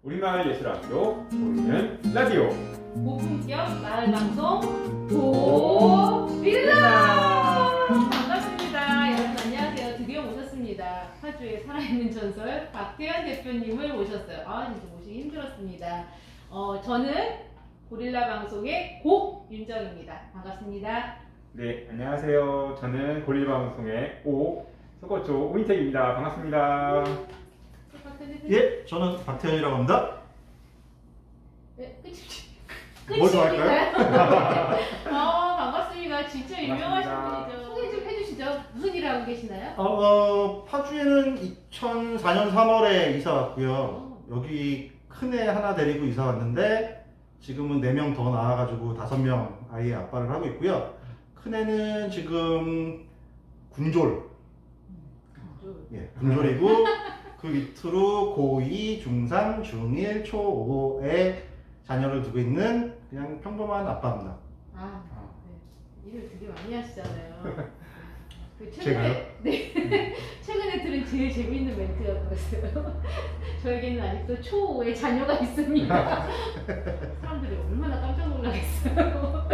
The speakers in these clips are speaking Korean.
우리마을 예술학교 보이는 라디오 고품격 마을방송 고릴라! 반갑습니다. 여러분 안녕하세요. 드디어 모셨습니다. 파주의 살아있는 전설 박태현 대표님을 모셨어요. 진짜 모시기 힘들었습니다. 저는 고릴라 방송의 고윤정입니다. 반갑습니다. 네, 안녕하세요. 저는 고릴라 방송의 소고조 오인택입니다. 반갑습니다. 예, 저는 박태현이라고 합니다. 네, 뭘 더 할까요? 반갑습니다. 진짜 유명하신 반갑습니다. 분이죠. 소개 좀 해주시죠. 무슨 일을 하고 계시나요? 파주에는 2004년 3월에 이사 왔고요. 여기 큰애 하나 데리고 이사 왔는데 지금은 4명 더 낳아가지고 5명 아이의 아빠를 하고 있고요. 큰애는 지금 군졸. 예, 군졸이고 그 밑으로 고2, 중3, 중1, 초5의 자녀를 두고 있는 그냥 평범한 아빠입니다. 네. 일을 되게 많이 하시잖아요. 제가요? 네. 최근에 들은 제일 재미있는 멘트였어요. 저에게는 아직도 초5의 자녀가 있습니다. 사람들이 얼마나 깜짝 놀라겠어요.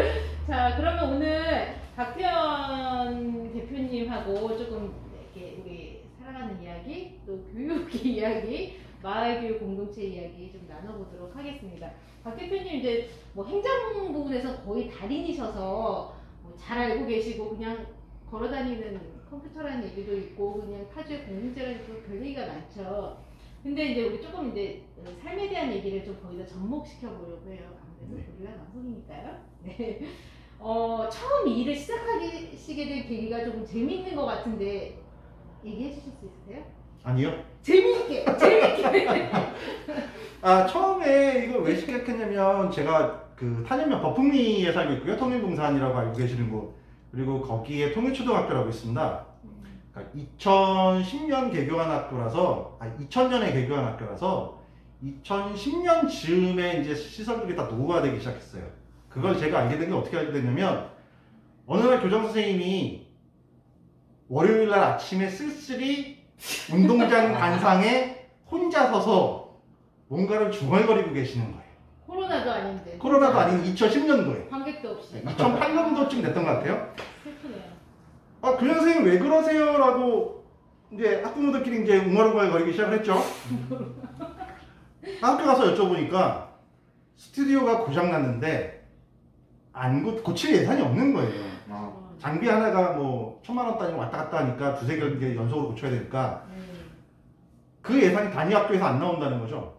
자, 그러면 오늘 박태현 대표님하고 조금 이렇게 우리 살아가는 이야기, 또 교육 이야기, 마을교육 공동체 이야기 좀 나눠보도록 하겠습니다. 박 대표님 이제 뭐 행정 부분에서 거의 달인이셔서 잘 알고 계시고 그냥 걸어다니는 컴퓨터라는 얘기도 있고 그냥 파주의 공동체라는 별 얘기가 많죠. 근데 이제 우리 조금 이제 삶에 대한 얘기를 좀 거기다 접목시켜 보려고 해요. 아무래도 우리가 방송이니까요. 네. 처음 이 일을 시작하시게 된 계기가 조금 재미있는 것 같은데 얘기해 주실 수 있으세요? 아니요. 재미있게! 처음에 이걸 왜 시작했냐면 제가 그 탄현면 버풍리에 살고 있고요. 통일동산이라고 알고 계시는 곳. 그리고 거기에 통일초등학교라고 있습니다. 그러니까 2010년 개교한 학교라서, 2000년에 개교한 학교라서 2010년 즈음에 이제 시설들이 다 노후화되기 시작했어요. 그걸 제가 알게 된 게 어떻게 알게 됐냐면 어느 날 교장 선생님이 월요일 날 아침에 쓸쓸히 운동장 단상에 혼자 서서 뭔가를 중얼거리고 계시는 거예요. 코로나도 아닌데. 코로나도 아닌 2010년도에. 관객도 없이. 2008년도쯤 됐던 것 같아요. 슬프네요. 교장 선생님 왜 그러세요? 라고 이제 학부모들끼리 이제 웅얼웅얼 거리기 시작을 했죠. 학교 가서 여쭤보니까 스튜디오가 고장났는데 고칠 예산이 없는 거예요. 장비 하나가 뭐 1000만 원 단위로 왔다 갔다 하니까 두세 개 연속으로 고쳐야 되니까 그 예산이 단위 학교에서 안 나온다는 거죠.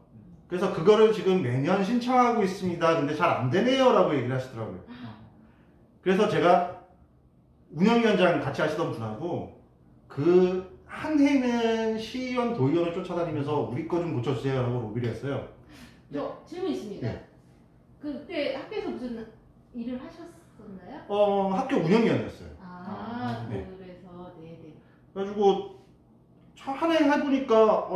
그래서 그거를 지금 매년 신청하고 있습니다. 근데 잘 안 되네요 라고 얘기를 하시더라고요. 그래서 제가 운영위원장 같이 하시던 분하고 그 한 해는 시의원, 도의원을 쫓아다니면서 우리 거 좀 고쳐주세요 라고 로비를 했어요. 저 질문 있습니다. 네. 그때 학교에서 무슨 일을 하셨었나요? 학교 운영위원이었어요. 네. 네. 그래서 네네. 그래가지고 한 해 해보니까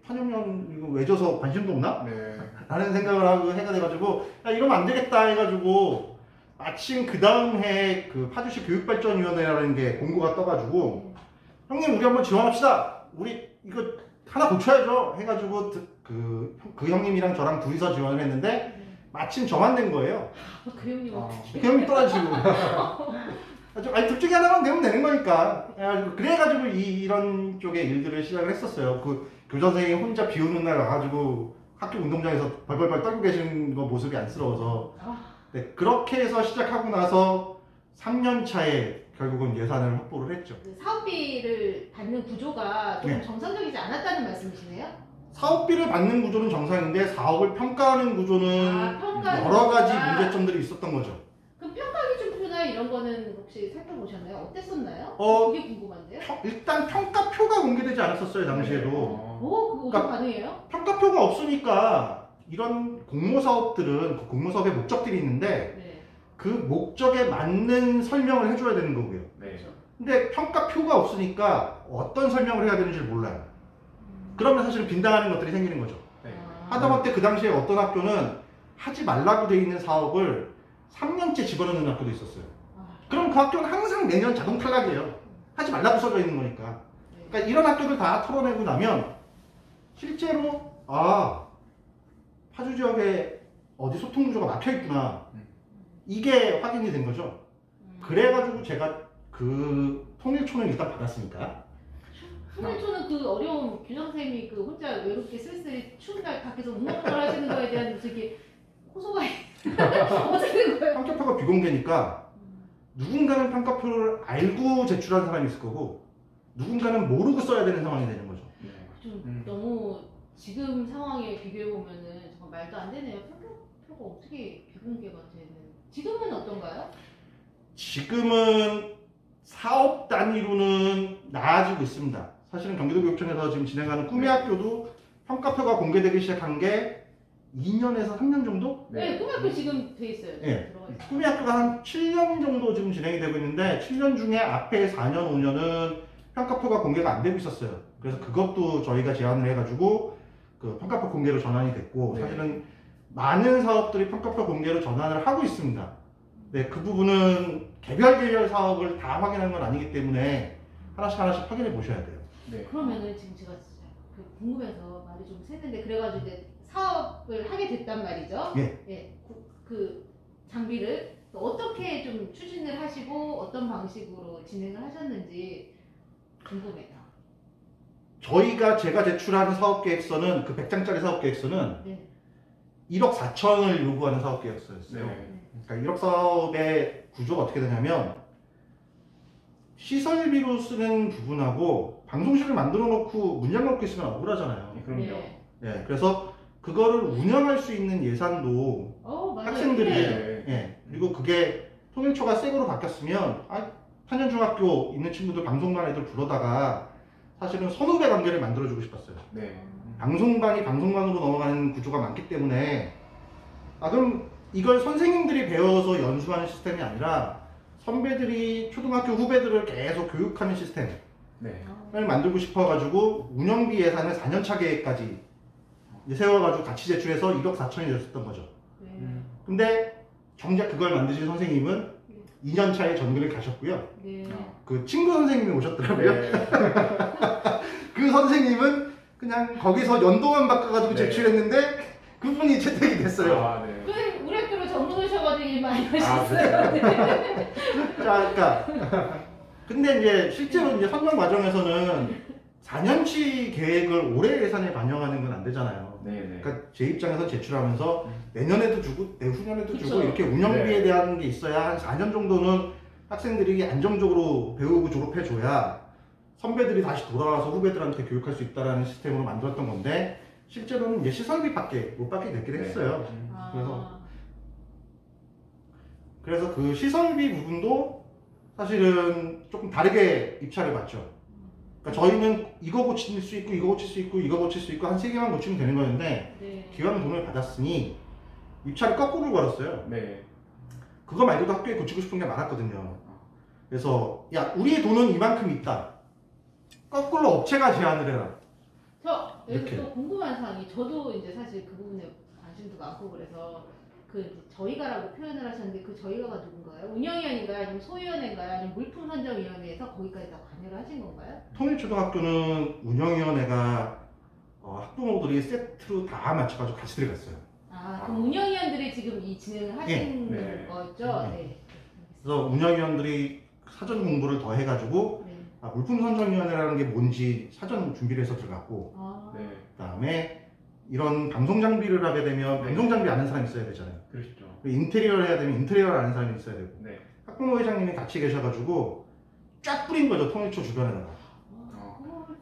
판영년 이거 왜 져서 관심도 없나? 네. 라는 생각을 하고 해가 돼가지고 야 이러면 안 되겠다 해가지고 마침 그 다음 해 그 파주시 교육발전위원회라는 게 공고가 떠가지고 형님 우리 한번 지원합시다. 우리 이거 하나 고쳐야죠 해가지고 그 형님이랑 저랑 둘이서 지원을 했는데 마침 저만 된 거예요. 그 형님 그 형님 떠나시고 둘 중에 하나만 되면 되는 거니까. 그래가지고 이런 쪽의 일들을 시작을 했었어요. 그 교장 선생님 혼자 비 오는 날 와가지고 학교 운동장에서 벌벌벌 떨고 계시는 거 모습이 안쓰러워서 네, 그렇게 해서 시작하고 나서 3년 차에 결국은 예산을 확보를 했죠. 사업비를 받는 구조가 좀 네. 정상적이지 않았다는 말씀이시네요? 사업비를 받는 구조는 정상인데 사업을 평가하는 구조는 여러 가지 문제점들이 있었던 거죠. 그럼 평가 기준표나 이런 거는 혹시 살펴보셨나요? 어땠었나요? 그게 궁금한데요? 일단 평가표가 공개되지 않았었어요 당시에도. 그거 어떻게 가능해요? 평가표가 없으니까 이런 공모사업들은 그 공모사업의 목적들이 있는데 네. 그 목적에 맞는 설명을 해줘야 되는 거고요. 네. 근데 평가표가 없으니까 어떤 설명을 해야 되는지 몰라요. 그러면 사실 빈당하는 것들이 생기는 거죠. 네. 하다못해 그 당시에 어떤 학교는 하지 말라고 돼 있는 사업을 3년째 집어넣는 학교도 있었어요. 그럼 그 학교는 항상 매년 자동 탈락이에요. 하지 말라고 써져 있는 거니까. 그러니까 이런 학교를 다 털어내고 나면 실제로 상수 지역에 어디 소통 구조가 막혀 있구나. 이게 확인이 된 거죠. 그래가지고 제가 그 통일초는 일단 받았으니까. 통일초는 그 어려운 교장 선생님이 그 혼자 외롭게 쓸쓸히 추운 날 밖에서 운동을 하시는 거에 대한 되게 호소가 어떻게 된 거예요? 평가표가 비공개니까 누군가는 평가표를 알고 제출한 사람이 있을 거고 누군가는 모르고 써야 되는 상황이 되는 거죠. 네. 좀 너무 지금 상황에 비교해 보면은 정말 말도 안 되네요. 평가표가 어떻게 비공개가 되는? 지금은 어떤가요? 지금은 사업 단위로는 나아지고 있습니다. 사실은 경기도교육청에서 지금 진행하는 꿈의 학교도 평가표가 공개되기 시작한 게 2년에서 3년 정도? 네, 꿈학교 지금 돼 있어요. 네. 들어가 있어요. 꿈의 학교가 한 7년 정도 지금 진행이 되고 있는데 7년 중에 앞에 4년, 5년은 평가표가 공개가 안 되고 있었어요. 그래서 그것도 저희가 제안을 해가지고 그 평가표 공개로 전환이 됐고 네. 사실은 많은 사업들이 평가표 공개로 전환을 하고 있습니다. 네, 그 부분은 개별 사업을 다 확인하는 건 아니기 때문에 하나씩 확인해 보셔야 돼요. 네. 그러면은 지금 제가 진짜 그 궁금해서 말이 좀 새는데 그래가지고 이제 사업을 하게 됐단 말이죠. 예. 그 장비를 또 어떻게 좀 추진을 하시고 어떤 방식으로 진행을 하셨는지 궁금해요. 제가 제출하는 사업계획서는 그 100장짜리 사업계획서는 네. 1억 4천을 요구하는 사업계획서였어요. 네. 그러니까 1억 사업의 구조가 어떻게 되냐면 시설비로 쓰는 부분하고 방송실을 만들어 놓고 문양 놓고 있으면 억울하잖아요. 그럼요. 네. 예, 그래서 그거를 운영할 수 있는 예산도 맞아요. 학생들이 네. 예, 그리고 그게 통일초가 새거로 바뀌었으면 탄현중학교 있는 친구들 방송반 애들 불러다가 사실은 선후배 관계를 만들어주고 싶었어요. 네. 방송반이 방송반으로 넘어가는 구조가 많기 때문에 그럼 이걸 선생님들이 배워서 연수하는 시스템이 아니라 선배들이 초등학교 후배들을 계속 교육하는 시스템을 네. 만들고 싶어가지고 운영비 예산을 4년차 계획까지 이제 세워가지고 같이 제출해서 1억 4천이 됐었던 거죠. 네. 근데 정작 그걸 만드신 선생님은 2년차에 전교를 가셨고요. 네. 그 친구 선생님이 오셨더라고요. 네. 그 선생님은 그냥 거기서 연도만 바꿔가지고 네. 제출했는데 그분이 채택이 됐어요. 아, 네. 그 우리 학교로 전문 오셔가지고 일 많이 아, 하셨어요. 네. 자, 그러니까 근데 이제 실제로 이제 선정 과정에서는 4년치 계획을 올해 예산에 반영하는 건 안 되잖아요. 네. 네. 그러니까 제 입장에서 제출하면서 내년에도 주고 내후년에도 그쵸. 주고 이렇게 운영비에 네. 대한 게 있어야 한 4년 정도는 학생들이 안정적으로 배우고 졸업해줘야 선배들이 다시 돌아와서 후배들한테 교육할 수 있다는 시스템으로 만들었던 건데 실제로는 이제 시설비밖에 못 받게 됐긴 네. 했어요. 아, 그래서 그 시설비 부분도 사실은 조금 다르게 입찰을 받죠. 그러니까 저희는 이거 고칠 수 있고 이거 고칠 수 있고 이거 고칠 수 있고 한 3개만 고치면 되는 거였는데 네. 기왕 돈을 받았으니 입찰을 거꾸로 걸었어요. 네. 그거 말고도 학교에 고치고 싶은 게 많았거든요. 그래서 야 우리의 돈은 이만큼 있다. 거꾸로 업체가 제안을 해라. 저 여기 이렇게. 또 궁금한 사항이 저도 이제 사실 그 부분에 관심도 많고 그래서 그 이제 저희가라고 표현을 하셨는데 그 저희가가 누군가요? 운영위원인가요? 아니면 소위원회인가요? 아니면 물품선정위원회에서 거기까지 다 관여를 하신 건가요? 통일초등학교는 운영위원회가 학부모들이 세트로 다 맞춰가지고 같이 들어갔어요. 그럼 운영위원들이 지금 이 진행을 하신 네. 거죠? 네. 네. 그래서 운영위원들이 사전 공부를 더 해가지고 네. 물품선정위원회라는 게 뭔지 사전 준비를 해서 들어갔고 네. 그다음에 이런 방송 장비를 하게 되면 네. 방송 장비 아는 사람이 있어야 되잖아요. 그러시죠. 인테리어를 해야 되면 인테리어를 아는 사람이 있어야 되고 네. 학부모 회장님이 같이 계셔가지고 쫙 뿌린 거죠. 통일초 주변에다가.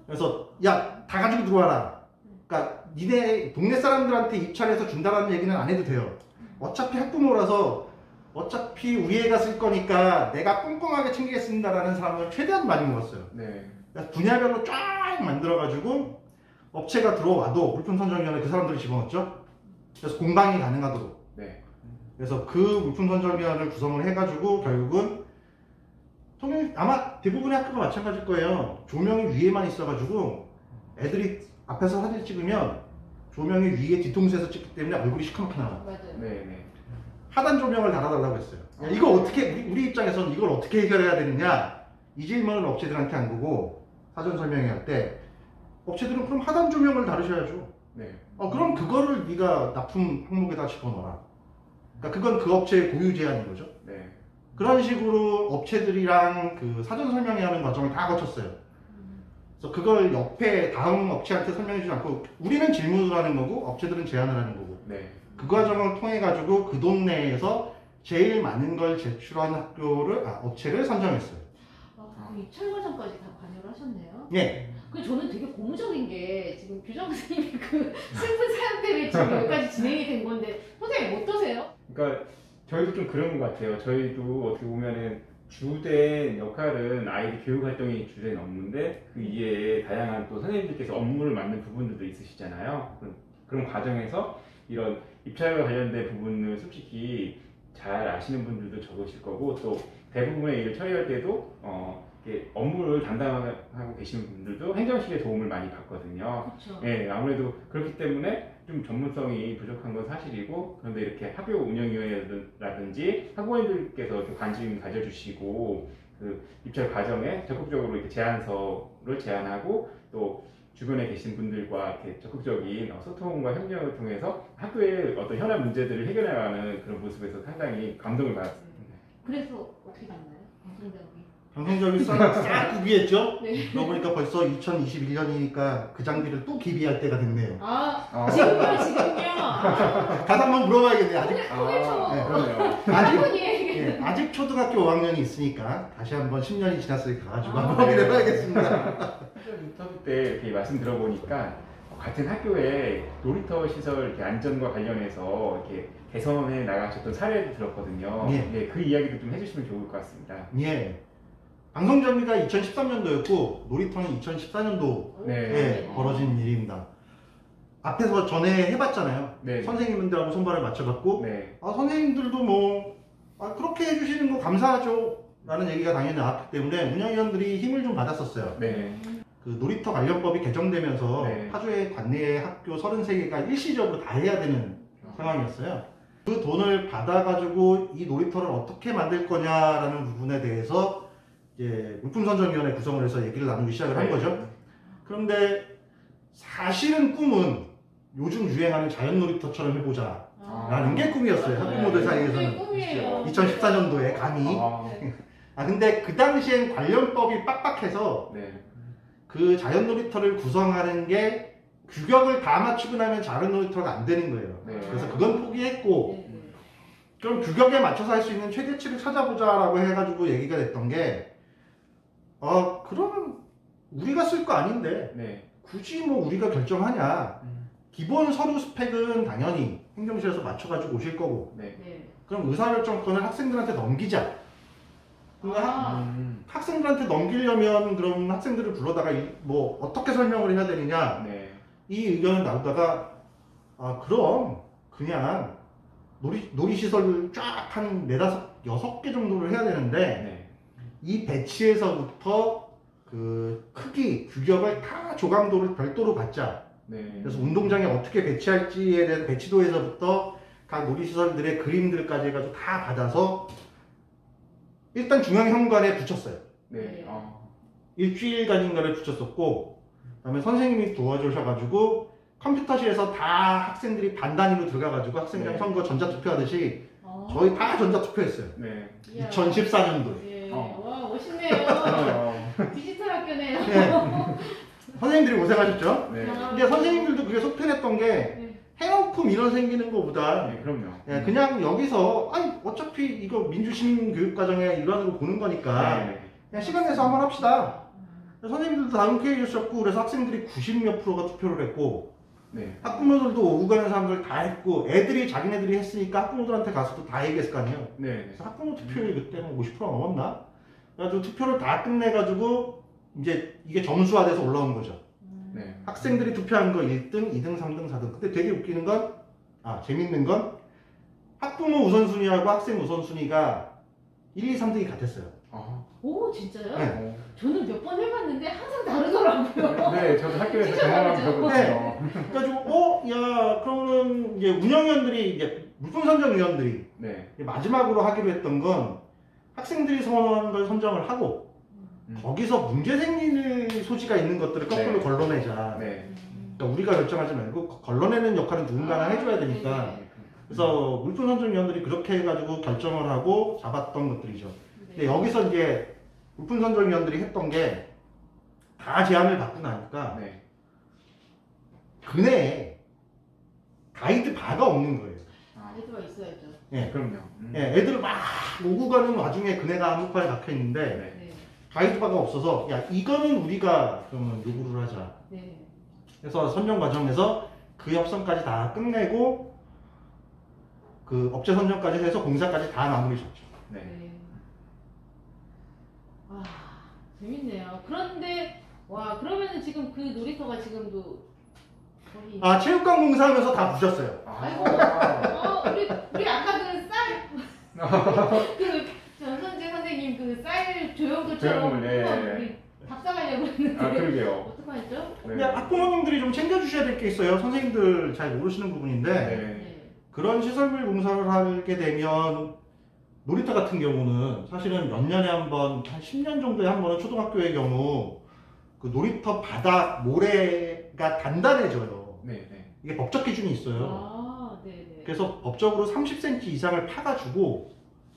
그래서 야 다 가지고 들어와라. 그러니까 니네 동네 사람들한테 입찰해서 준다라는 얘기는 안 해도 돼요. 어차피 학부모라서 어차피 우리 애가 쓸 거니까 내가 꼼꼼하게 챙기겠습니다라는 사람을 최대한 많이 모았어요. 네. 그래서 분야별로 쫙 만들어가지고 업체가 들어와도 물품선정위원회 그 사람들을 집어넣었죠. 그래서 공방이 가능하도록. 네. 그래서 그 물품선정위원회를 구성을 해가지고 결국은 아마 대부분의 학교가 마찬가지일 거예요. 조명이 위에만 있어가지고 애들이 앞에서 사진 찍으면 조명이 위에 뒤통수에서 찍기 때문에 얼굴이 시커멓게 나와요. 맞아요. 네. 네. 하단 조명을 달아달라고 했어요. 야, 이거 어떻게 우리 입장에서는 이걸 어떻게 해결해야 되느냐 이 질문을 업체들한테 한 거고 사전 설명회 할 때 업체들은 그럼 하단 조명을 다루셔야죠. 네. 그럼 그거를 네가 납품 항목에다 집어넣어라. 그러니까 그건 그 업체의 고유 제한인 거죠. 네. 그런 식으로 업체들이랑 그 사전 설명회 하는 과정을 다 거쳤어요. 그래서 그걸 옆에 다음 업체한테 설명해 주지 않고 우리는 질문을 하는 거고 업체들은 제안을 하는 거고 네. 그 과정을 통해 가지고 그 동네에서 제일 많은 걸 제출한 업체를 선정했어요. 그 입찰 과정까지 다 관여를 하셨네요. 예. 그 저는 되게 고무적인 게 지금 교장 선생님이 그 슬픈 사연 때문에 지금 여기까지 진행이 된 건데 선생님 어떠세요? 그러니까 저희도 좀 그런 것 같아요. 저희도 어떻게 보면은 주된 역할은 아이들 교육 활동이 주된 업무인데 그 이외에 다양한 또 선생님들께서 업무를 맡는 부분들도 있으시잖아요. 그런 과정에서 이런 입찰과 관련된 부분을 솔직히 잘 아시는 분들도 적으실 거고 또 대부분의 일을 처리할 때도 이렇게 업무를 담당하고 계시는 분들도 행정실의 도움을 많이 받거든요. 그렇죠. 예, 아무래도 그렇기 때문에 좀 전문성이 부족한 건 사실이고 그런데 이렇게 학교 운영위원회라든지 학부모님들께서 좀 관심 가져주시고 그 입찰 과정에 적극적으로 이렇게 제안서를 제안하고 또 주변에 계신 분들과 이렇게 적극적인 소통과 협력을 통해서 학교의 어떤 현안 문제들을 해결해가는 그런 모습에서 상당히 감동을 받았습니다. 그래서 어떻게 됐나요? 방송국이. 방송적이 싹 구비했죠? 네. 그러고 보니까 벌써 2021년이니까 그 장비를 또 기비할 때가 됐네요. 지금요. 가서 한번 물어봐야겠네요. 아직 네, 그러네요. 아직 초등학교 5학년이 있으니까 다시 한번 10년이 지났으니까 가지고 한번 네. 확인해 봐야겠습니다. 인터뷰 때 이렇게 말씀 들어보니까 같은 학교에 놀이터 시설 이렇게 안전과 관련해서 이렇게 개선해 나가셨던 사례도 들었거든요. 예. 네, 그 이야기도 좀 해주시면 좋을 것 같습니다. 예. 방송정비가 2013년도였고 놀이터는 2014년도에 네. 벌어진 일입니다. 앞에서 전에 해봤잖아요. 네. 선생님들하고 손발을 맞춰갖고 네. 선생님들도 뭐 그렇게 해주시는 거 감사하죠 라는 얘기가 당연히 나왔기 때문에 운영위원들이 힘을 좀 받았었어요. 네. 그 놀이터 관련법이 개정되면서 네. 파주의 관내 학교 33개가 일시적으로 다 해야 되는 상황이었어요. 그 돈을 받아가지고 이 놀이터를 어떻게 만들 거냐라는 부분에 대해서 이제 물품선정위원회 구성을 해서 얘기를 나누기 시작을 한 거죠. 그런데 사실은 꿈은 요즘 유행하는 자연놀이터처럼 해보자 라는 게 꿈이었어요. 학부모들 사이에서는. 꿈이에요. 2014년도에 감히. 근데 그 당시엔 관련법이 빡빡해서 네. 그 자연놀이터를 구성하는 게 규격을 다 맞추고 나면 자연놀이터가 안 되는 거예요. 네. 그래서 그건 포기했고 그럼 규격에 맞춰서 할 수 있는 최대치를 찾아보자라고 해가지고 얘기가 됐던 게 그러면 우리가 쓸 거 아닌데 네. 굳이 뭐 우리가 결정하냐. 기본 서류 스펙은 당연히 행정실에서 맞춰가지고 오실 거고 네. 그럼 의사결정권을 학생들한테 넘기자. 그러니까 학생들한테 넘기려면 그럼 학생들을 불러다가 뭐 어떻게 설명을 해야 되느냐. 네. 이 의견을 나누다가 그럼 그냥 놀이시설을 쫙 한 4, 5개 정도를 해야 되는데 네. 이 배치에서부터 그 크기, 규격을 다 조감도를 별도로 받자. 네. 그래서 운동장에 어떻게 배치할지에 대한 배치도에서부터 각 놀이시설들의 그림들까지 해가지고 다 받아서 일단 중앙현관에 붙였어요. 네. 일주일간인가를 붙였었고 그다음에 선생님이 도와주셔가지고 컴퓨터실에서 다 학생들이 반 단위로 들어가가지고 학생장 네. 선거 전자투표 하듯이 저희 다 전자투표했어요. 네. 2014년도에. 와 멋있네요. 디지털 학교네요. 네. 선생님들이 고생하셨죠? 네. 근데 선생님들도 그게 속편했던 게 해놓고 민원 생기는 것보다 네, 그럼요. 그냥 여기서 어차피 이거 민주시민교육과정의 일환으로 보는 거니까 네. 그냥 시간 내서 한번 합시다. 선생님들도 다 흔쾌히 해주셨고 그래서 학생들이 90몇 프로가 투표를 했고 네. 학부모들도 오고 가는 사람들 다 했고 애들이 자기네들이 했으니까 학부모들한테 가서도 다 얘기했을 거 아니에요. 네. 그래서 학부모 투표율이 그때 뭐 50%가 넘었나? 그래가지고 투표를 다 끝내가지고 이제 이게 점수화돼서 올라온 거죠. 네. 학생들이 투표한 거 1등, 2등, 3등, 4등. 근데 되게 웃기는 건, 재밌는 건 학부모 우선순위하고 학생 우선순위가 1, 2, 3등이 같았어요. 오 진짜요? 네. 저는 몇 번 해봤는데 항상 다르더라고요. 네, 저도 학교에서 진짜 경험한 다르죠? 적은 있어요. 그래가지고, 그러면 이제 운영위원들이, 이제 물품선정위원들이 네. 마지막으로 하기로 했던 건 학생들이 선호하는 걸 선정을 하고 거기서 문제 생길 소지가 있는 것들을 거꾸로 네. 걸러내자. 네. 그러니까 우리가 결정하지 말고 걸러내는 역할은 누군가가 해줘야 되니까. 네네. 그래서 물품 선정위원들이 그렇게 해가지고 결정을 하고 잡았던 것들이죠. 근데 네. 여기서 이제 물품 선정위원들이 했던 게 다 제안을 받고 나니까 네. 그네에 가이드 바가 없는 거예요. 아, 아이디가 있어야죠. 예. 그럼요. 예, 애들 막 오고 가는 와중에 그네가 한복판에 박혀 있는데 네. 네. 가이드 바가 없어서 야 이거는 우리가 그러면 요구를 하자. 네. 그래서 선정 과정에서 그 협상까지 다 끝내고 그 업체 선정까지 해서 공사까지 다 마무리 졌죠. 네. 네. 와, 재밌네요. 그런데 와, 그러면은 지금 그 놀이터가 지금도 거기 아 체육관 공사하면서 다 부셨어요. 아이고, 아, 우리 아까 그 쌀, 그 전선재 선생님 그 쌀 조형도처럼 조형물, 네. 한번 우리 박사가려고 했는데 아, 그러게요. 어떡하죠? 네. 근데 학부모님들이 좀 챙겨주셔야 될 게 있어요. 선생님들 잘 모르시는 부분인데 네. 네. 그런 시설물 공사를 하게 되면 놀이터 같은 경우는 사실은 몇 년에 한 번, 한 10년 정도에 한 번은 초등학교의 경우 그 놀이터 바닥 모래가 단단해져요. 네. 네. 이게 법적 기준이 있어요. 아, 네네. 그래서 법적으로 30cm 이상을 파가지고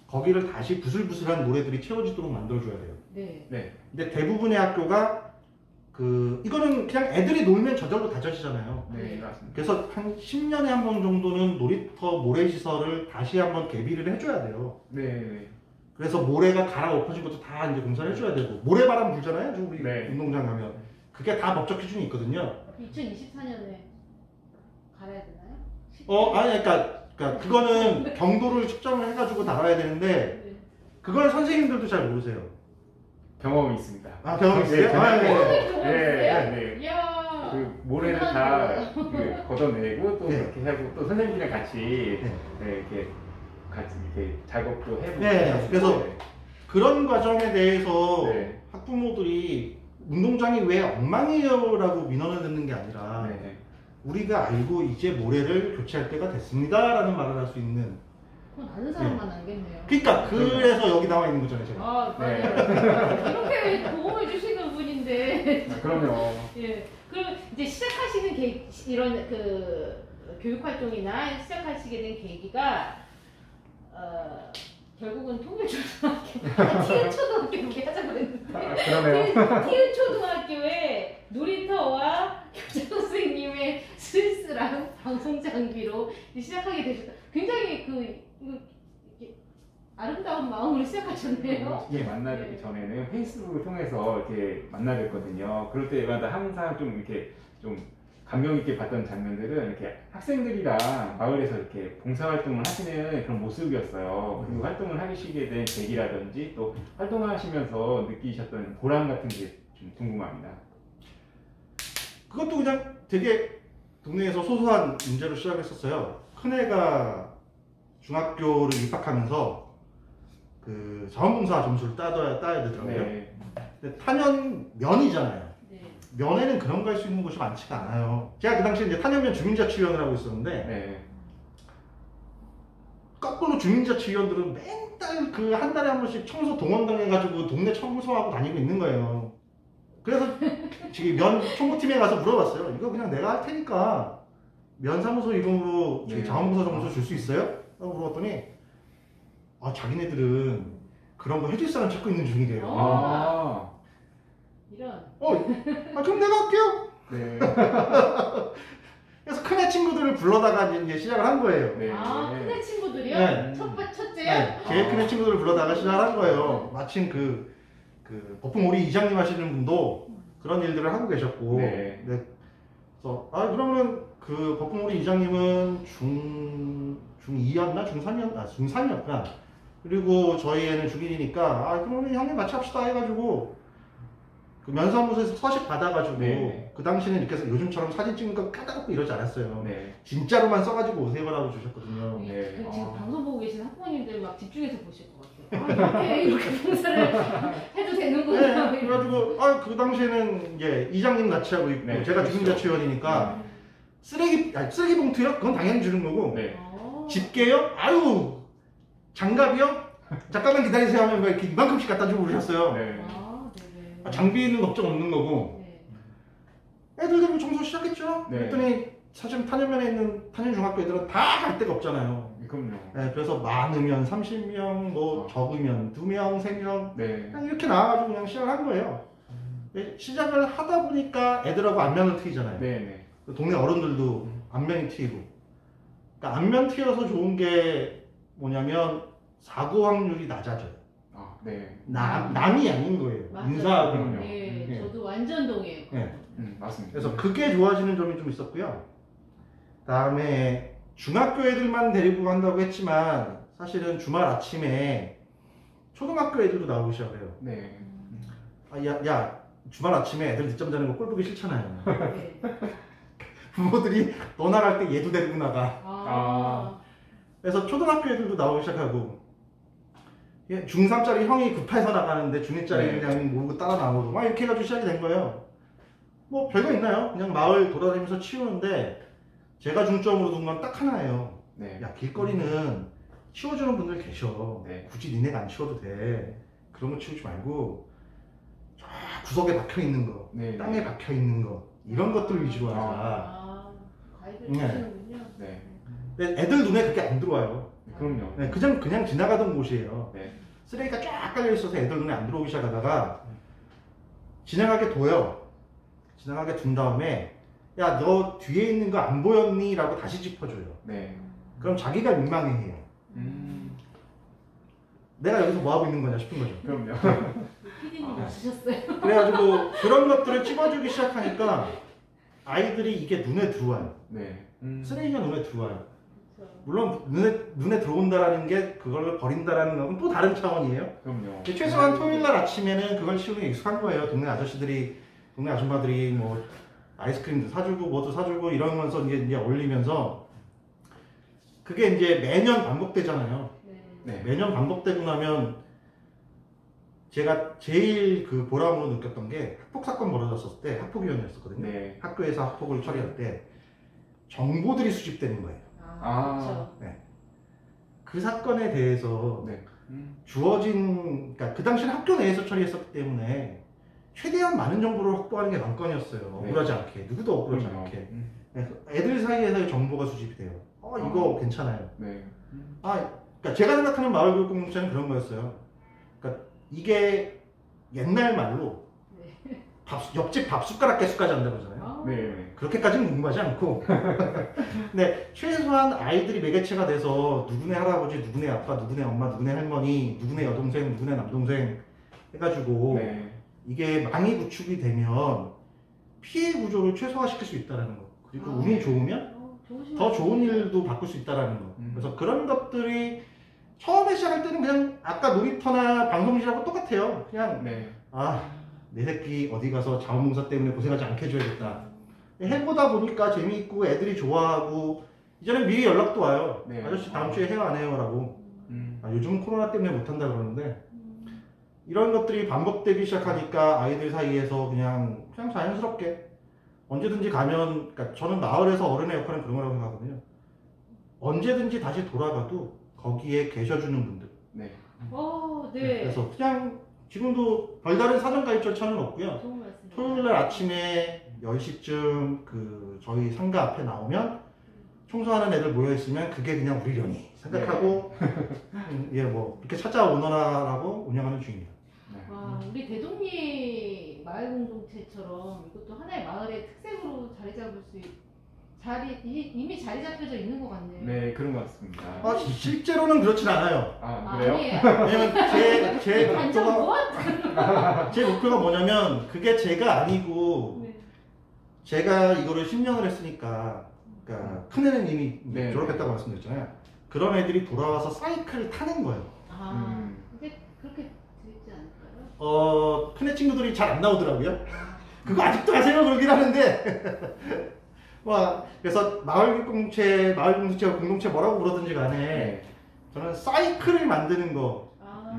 거기를 다시 부슬부슬한 모래들이 채워지도록 만들어줘야 돼요. 네. 네. 근데 대부분의 학교가 이거는 그냥 애들이 놀면 저절로 다져지잖아요. 네. 맞습니다. 그래서 한 10년에 한 번 정도는 놀이터 모래시설을 다시 한번 개비를 해줘야 돼요. 네. 네. 그래서 모래가 갈아엎어진 것도 다 이제 공사를 해줘야 되고 모래바람 불잖아요. 지금 우리 네. 운동장 가면 그게 다 법적 기준이 있거든요. 2024년에 갈아야 되나요? 아니 그러니까 그거는 경도를 측정을 해가지고 나가야 되는데 네. 그걸 선생님들도 잘 모르세요. 경험이 있습니다. 아 경험 있어요? 네, 아, 네. 네. 네. 이야. 그 모래를 다 걷어내고 또 네. 그렇게 하고 또 선생님들이랑 같이 네. 네, 이렇게 같이 이렇게 작업도 해보고. 네, 그래서 그런 과정에 대해서 네. 학부모들이 운동장이 왜 엉망이에요라고 민원을 듣는 게 아니라 네. 우리가 알고 이제 모래를 교체할 때가 됐습니다라는 말을 할 수 있는. 그건 아는 사람만 알겠네요. 그러니까 그래서 여기 나와 있는 거잖아요, 제가. 아, 네. 맞아요. 이렇게 도움을 주시는 분인데. 아, 그럼요. 예. 그럼 이제 시작하시는 이런 그 교육 활동이나 시작하시게 된 계기가 결국은 통일초등학교, 티읕초등학교 우리 하자고 그랬는데 아, 그러네요. 티읕초등학교에 놀이터와 교장 선생님의 쓸쓸한 방송 장비로 시작하게 되셨다. 굉장히 이렇게 아름다운 마음으로 시작하셨네요. 이게 만나기 전에는 페이스북을 통해서 이렇게 만나뵀거든요. 그럴 때마다 항상 좀 이렇게 좀 감명 있게 봤던 장면들은 이렇게 학생들이랑 마을에서 이렇게 봉사활동을 하시는 그런 모습이었어요. 그 활동을 하시게 된 계기라든지 또 활동하시면서 느끼셨던 보람 같은 게 좀 궁금합니다. 그것도 그냥 되게 동네에서 소소한 문제로 시작했었어요. 큰애가 중학교를 입학하면서 그 자원봉사 점수를 따야 되더라고요. 네. 근데 탄현 면이잖아요. 네. 면에는 그런 거 할 수 있는 곳이 많지가 않아요. 제가 그 당시에 이제 탄현면 주민자치위원을 하고 있었는데 네. 거꾸로 주민자치위원들은 맨날 그 한 달에 한 번씩 청소 동원당 해가지고 동네 청소하고 다니고 있는 거예요. 그래서 지금 면 총무팀에 가서 물어봤어요. 이거 그냥 내가 할 테니까 면사무소 이름으로 네. 자원봉사 점수 줄 수 있어요? 라고 물어봤더니 자기네들은 그런 거 해줄 사람 찾고 있는 중이래요. 아. 이런. 그럼 내가 할게요. 네. 그래서 큰애 친구들을 불러다가 이제 시작을 한 거예요. 네. 큰애 친구들이요? 네. 첫째요? 네, 제일 큰애 친구들을 불러다가 시작을 한 거예요. 마침 그 법품 우리 이장님 하시는 분도 그런 일들을 하고 계셨고. 네. 그래서 그러면 그 법품 우리 이장님은 중2였나? 중3이었구나. 그리고 저희 애는 중1이니까 그러면 형님 같이 합시다 해가지고 그 면사무소에서 서식 받아가지고 네. 그 당시에는 이렇게 해서 요즘처럼 사진 찍는 거 까다롭고 이러지 않았어요. 네. 진짜로만 써가지고 오세요라고 주셨거든요. 네. 지금 방송 보고 계신 학부모님들 막 집중해서 보실 것 같아요. 이렇게 봉사를 해도 되는구나. 네, 그래가지고 그 당시에는 이제 이장님 같이 하고 있고 네, 제가 그렇죠. 주민자치위원이니까 쓰레기 봉투요? 그건 당연히 주는 거고 네. 집게요? 장갑이요? 잠깐만 기다리세요 하면 막 이렇게 이만큼씩 갖다 주고 그러셨어요. 네. 네네. 장비는 걱정 없는 거고. 네. 애들 데리고 청소 시작했죠. 네. 그랬더니 사실 탄현면에 있는 탄현중학교 애들은 다 갈 데가 없잖아요. 그럼요. 네, 그래서 많으면 30명, 뭐 적으면 2명, 3명 네. 그냥 이렇게 나와가지고 그냥 시작을 한 거예요. 시작을 하다 보니까 애들하고 안면을 트이잖아요. 네네. 동네 어른들도 안면이 트이고. 그러니까 안면 트여서 좋은 게 뭐냐면 사고 확률이 낮아져요. 아, 네. 남이 아닌 거예요. 맞아요. 인사하고. 그럼요. 예, 예. 저도 완전 동의해요. 네. 맞습니다. 그래서 그게 좋아지는 점이 좀 있었고요. 다음에 중학교 애들만 데리고 간다고 했지만 사실은 주말 아침에 초등학교 애들도 나오기 시작해요. 네. 야, 주말 아침에 애들 늦잠 자는 거 꼴 보기 싫잖아요. 네. 부모들이 너 나갈 때 얘도 데리고 나가. 아. 그래서 초등학교 애들도 나오기 시작하고 중3짜리 형이 급해서 나가는데 중2짜리 네. 그냥 모르고 따라 나오고 막 이렇게 해가지고 시작이 된 거예요. 뭐 별거 있나요? 그냥 마을 돌아다니면서 치우는데 제가 중점으로 둔 건 딱 하나예요. 네. 야, 길거리는 치워주는 분들 계셔. 네. 굳이 니네가 안 치워도 돼. 그런 거 치우지 말고 저 구석에 박혀 있는 거, 네. 땅에 박혀 있는 거 이런 것들 위주로 하자. 아이들 네. 보시는군요. 네. 근데 애들 눈에 그게 안 들어와요. 그럼요. 네, 그냥 지나가던 곳이에요. 네. 쓰레기가 쫙 깔려 있어서 애들 눈에 안 들어오기 시작하다가 지나가게 둬요. 지나가게 둔 다음에 야, 너 뒤에 있는 거 안 보였니? 라고 다시 짚어줘요. 네. 그럼 자기가 민망해해요. 내가 여기서 뭐 하고 있는 거냐 싶은 거죠. 그럼요. 피디님 아. 없으셨어요? 그래가지고 그런 것들을 찍어주기 시작하니까 아이들이 이게 눈에 들어와요. 네. 쓰레기가 눈에 들어와요. 그렇죠. 물론 눈에 들어온다라는 게 그걸 버린다라는 건 또 다른 차원이에요. 그럼요. 근데 최소한 토요일날 아침에는 그걸 치우는 게 익숙한 거예요. 동네 아저씨들이, 동네 아줌마들이 뭐 아이스크림도 사주고 뭐도 사주고 이러면서 이제 올리면서 그게 이제 매년 반복되잖아요. 네. 네. 매년 반복되고 나면 제가 제일 그 보람으로 느꼈던 게 학폭 사건 벌어졌을 때 학폭위원이었었거든요. 네. 학교에서 학폭을 처리할 때 정보들이 수집되는 거예요. 아. 그렇죠. 그 사건에 대해서 네. 주어진, 그러니까 그 당시는 학교 내에서 처리했었기 때문에 최대한 많은 정보를 확보하는 게 관건이었어요. 네. 억울하지 않게, 누구도 억울하지 그럼요. 않게. 그래서 애들 사이에서 정보가 수집이 돼요. 이거 괜찮아요. 네. 그러니까 제가 생각하는 마을교육 공동체는 그런 거였어요. 그러니까 이게 옛날 말로 네. 옆집 밥 숟가락 개수까지 한다고 하잖아요. 아. 네. 그렇게까지는 궁금하지 않고 근데 최소한 아이들이 매개체가 돼서 누구네 할아버지, 누구네 아빠, 누구네 엄마, 누구네 할머니, 누구네 여동생, 누구네 남동생 해가지고 네. 이게 많이 구축이 되면 피해 구조를 최소화시킬 수 있다는 거. 그리고 아. 운이 좋으면 좋으신 더 것 좋은 같아요. 일도 바꿀 수 있다는 거. 음. 그래서 그런 것들이 처음에 시작할 때는 그냥 아까 놀이터나 방송실하고 똑같아요. 그냥 네. 내 새끼 어디 가서 자원봉사 때문에 고생하지 않게 해줘야겠다. 해보다 보니까 재미있고 애들이 좋아하고 이제는 미리 연락도 와요. 네. 아저씨 다음 주에 해요 안 해요? 라고. 요즘은 코로나 때문에 못한다 그러는데 이런 것들이 반복되기 시작하니까 아이들 사이에서 그냥 자연스럽게 언제든지 가면, 그러니까 저는 마을에서 어른의 역할은 그런 거라고 생각하거든요. 언제든지 다시 돌아가도 거기에 계셔주는 분들. 네. 네. 그래서 그냥 지금도 별다른 사전 가입 절차는 없고요. 좋은 말씀입니다. 토요일날 아침에 10시쯤 그 저희 상가 앞에 나오면 청소하는 애들 모여있으면 그게 그냥 우리려니 생각하고 뭐 이렇게 찾아오너라라고 운영하는 중입니다. 와, 우리 대동리 마을 공동체처럼 이것도 하나의 마을의 특색으로 자리 잡을 수 이미 자리 잡혀져 있는 것 같네요. 네, 그런 것 같습니다. 실제로는 그렇진 않아요. 그래요? 아니에요? 왜냐면 제 반전 목표가 무엇? 제 목표가 뭐냐면 그게 제가 아니고 네. 제가 이거를 10년을 했으니까 그러니까 큰 애는 이미 네. 졸업했다고 말씀드렸잖아요. 그런 애들이 돌아와서 사이클을 타는 거예요. 근데 그렇게 되지 않을까요? 큰 애 친구들이 잘 안 나오더라고요. 그거 아직도 하세요 그러긴 하는데 그래서 마을 공동체가 공동체 뭐라고 부르든지 간에 네. 저는 사이클을 만드는 거.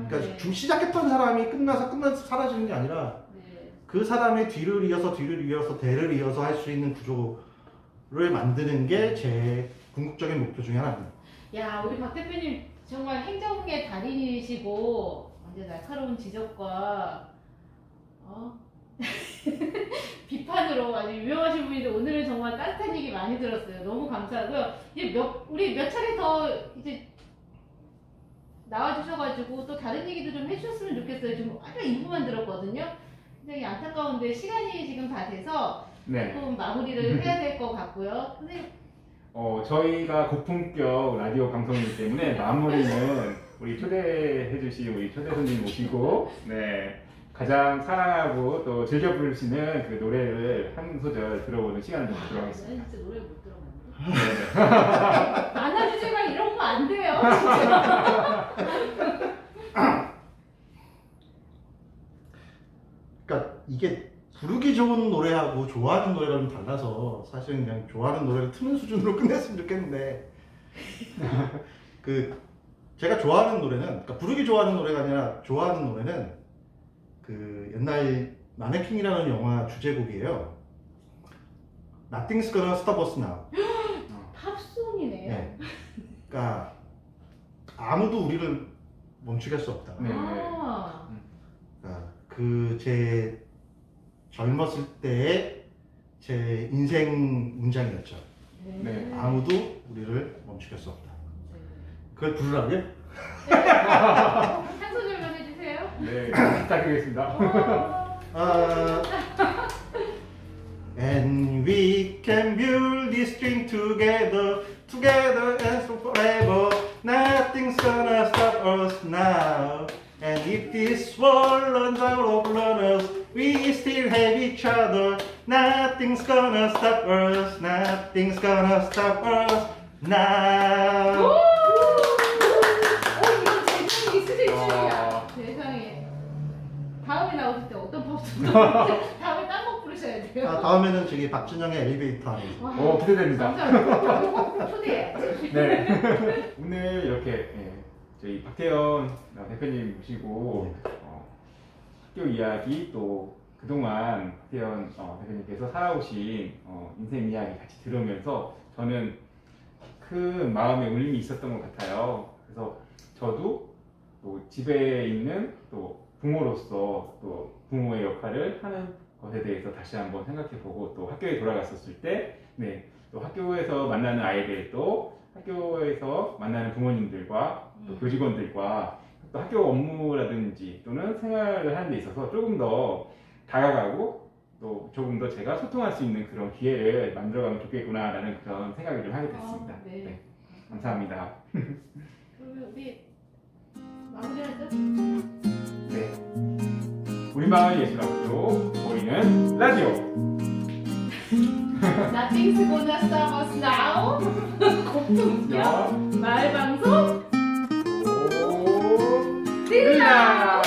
그러니까 네. 시작했던 사람이 끝나서 사라지는 게 아니라 네. 그 사람의 뒤를 이어서 대를 이어서 할 수 있는 구조를 만드는 게 제 궁극적인 목표 중에 하나입니다. 야, 우리 박 대표님 정말 행정의 달인이시고 완전 날카로운 지적과 비판으로 아주 유명하신 분인데 오늘은 정말 따뜻한 얘기 많이 들었어요. 너무 감사하고요. 이제 우리 몇 차례 더 이제 나와주셔가지고 또 다른 얘기도 좀 해주셨으면 좋겠어요. 지금 아까 일부만 들었거든요. 굉장히 안타까운데 시간이 지금 다 돼서 네. 조금 마무리를 해야 될 것 같고요. 선생님. 저희가 고품격 라디오 방송이기 때문에 마무리는 우리 초대해주신 우리 초대 손님 모시고 네. 가장 사랑하고 또 즐겨 부르시는 그 노래를 한 소절 들어보는 시간을 좀 갖도록 하겠습니다. 진짜 노래 못 들어봤는데. 만화 주제가 이런 거 안 돼요. 진짜. 그러니까 이게 부르기 좋은 노래하고 좋아하는 노래랑 달라서 사실은 그냥 좋아하는 노래를 트는 수준으로 끝냈으면 좋겠는데 그 제가 좋아하는 노래는 그러니까 부르기 좋아하는 노래가 아니라 좋아하는 노래는 그 옛날 마네킹이라는 영화 주제곡이에요. Nothing's Gonna Stop Us Now. 팝송이네요. 네. 그러니까 아무도 우리를 멈추게 할 수 없다. 네. 아. 그러니까 그 제 젊었을 때의 제 인생 문장이었죠. 네. 아무도 우리를 멈추게 할 수 없다. 그걸 부르라고요? 한 소절만 해주세요. 네, 부탁드리겠습니다. And we can build this dream together, together and so forever. Nothing's gonna stop us now. And if this world runs out of runners, we still have each other. Nothing's gonna stop us. Nothing's gonna stop us now. 이건 재능이 있으실 줄이야. 세상에. 다음에 나오실 때 어떤 팝송? 다음에 딴 곡 부르셔야 돼요. 다음에는 저기 박진영의 엘리베이터 안에. 기대됩니다. 감사합니다. 꼭 초대해야지. 네. 오늘 이렇게 저희 박태현 대표님 모시고 학교 이야기 또 그동안 박태현 대표님께서 살아오신 인생 이야기 같이 들으면서 저는 큰 마음의 울림이 있었던 것 같아요. 그래서 저도 또 집에 있는 또 부모로서 또 부모의 역할을 하는 것에 대해서 다시 한번 생각해보고 또 학교에 돌아갔었을 때 또 학교에서 만나는 아이들 또 학교에서 만나는 부모님들과 또 교직원들과 또 학교 업무라든지 또는 생활을 하는 데 있어서 조금 더 다가가고 또 조금 더 제가 소통할 수 있는 그런 기회를 만들어가면 좋겠구나라는 그런 생각을 좀 하게 됐습니다. 네. 감사합니다. 그러면 우리 마무리하죠? 네. 우리마을 예술학교 보이는 라디오. Nothing's gonna stop us now. 고품격 마을 방송 오, 릴라.